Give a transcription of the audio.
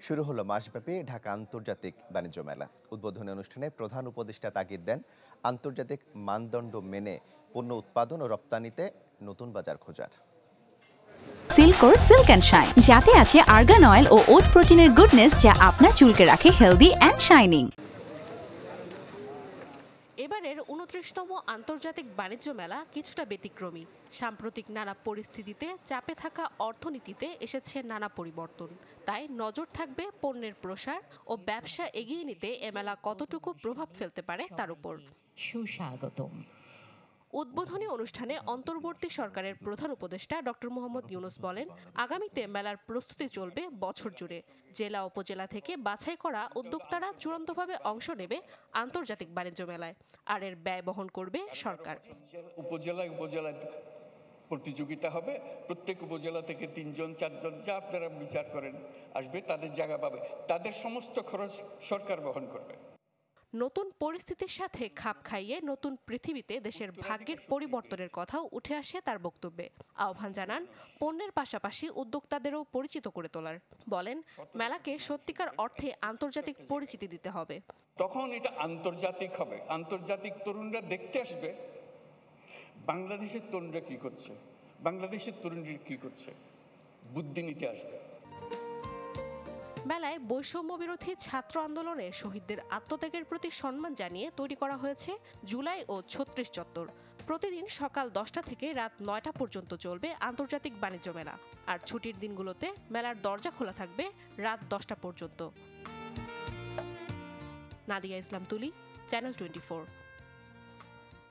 শুরু হলো মাসব্যাপী ঢাকা আন্তর্জাতিক বাণিজ্য মেলা। উদ্বোধনী অনুষ্ঠানে প্রধান উপদেষ্টা তাগিদ দেন আন্তর্জাতিক মানদণ্ড মেনে পণ্য উৎপাদন ও রপ্তানিতে নতুন বাজার খোঁজার। সিল্কোর সিল্ক অ্যান্ড শাইন, যাতে আছে আর্গান অয়েল ও ওট প্রোটিনের গুডনেস, যা আপনার চুলকে রাখে হেলদি অ্যান্ড শাইনিং। এবারের ২৯তম আন্তর্জাতিক বাণিজ্য মেলা কিছুটা ব্যতিক্রমী। সাম্প্রতিক নানা পরিস্থিতিতে চাপে থাকা অর্থনীতিতে এসেছে নানা পরিবর্তন। তাই নজর থাকবে পণ্যের প্রসার ও ব্যবসা এগিয়ে নিতে এ মেলা কতটুকু প্রভাব ফেলতে পারে তার উপর। সুস্বাগতম। উদ্বোধনী অনুষ্ঠানে অন্তর্বর্তী সরকারের প্রধান উপদেষ্টা ডক্টর মোহাম্মদ ইউনূস বলেন, আগামীতে মেলার প্রস্তুতি চলবে বছর জুড়ে। জেলা উপজেলা থেকে বাছাই করা উদ্যোক্তারা চূড়ান্তভাবে অংশ নেবে আন্তর্জাতিক বাণিজ্য মেলায়, আর এর ব্যয় বহন করবে সরকার। উপজেলায় প্রতিযোগিতা হবে, প্রত্যেক উপজেলা থেকে ৩ জন ৪ জন যা আপনারা বিচার করেন আসবে, তাদের জায়গা পাবে, তাদের সমস্ত খরচ সরকার বহন করবে। নতুন পরিস্থিতির সাথে খাপ খাইয়ে নতুন পৃথিবীতে দেশের ভাগ্যের পরিবর্তনের কথাও উঠে আসে তার বক্তব্যে। আহ্বান জানান পণ্যের পাশাপাশি উদ্যোক্তাদেরও পরিচিত করে তোলার। বলেন, মেলাকে সত্যিকার অর্থে আন্তর্জাতিক পরিচিতি দিতে হবে। তখন এটা আন্তর্জাতিক হবে, আন্তর্জাতিক তরুণরা দেখতে আসবে বাংলাদেশের তরুণরা কি করছে, বাংলাদেশের তরুণরা কি করছে, বুদ্ধি নিতে আসবে। মেলায় বৈষম্য বিরোধী ছাত্র আন্দোলনে শহীদদের আত্মত্যাগের প্রতি সম্মান জানিয়ে তৈরি করা হয়েছে জুলাই ও ৩৬ চত্বর। প্রতিদিন সকাল 10টা থেকে রাত 9টা পর্যন্ত চলবে আন্তর্জাতিক বাণিজ্য মেলা, আর ছুটির দিনগুলোতে মেলার দরজা খোলা থাকবে রাত 10টা পর্যন্ত। নাদিয়া ইসলাম তুলি, চ্যানেল 24।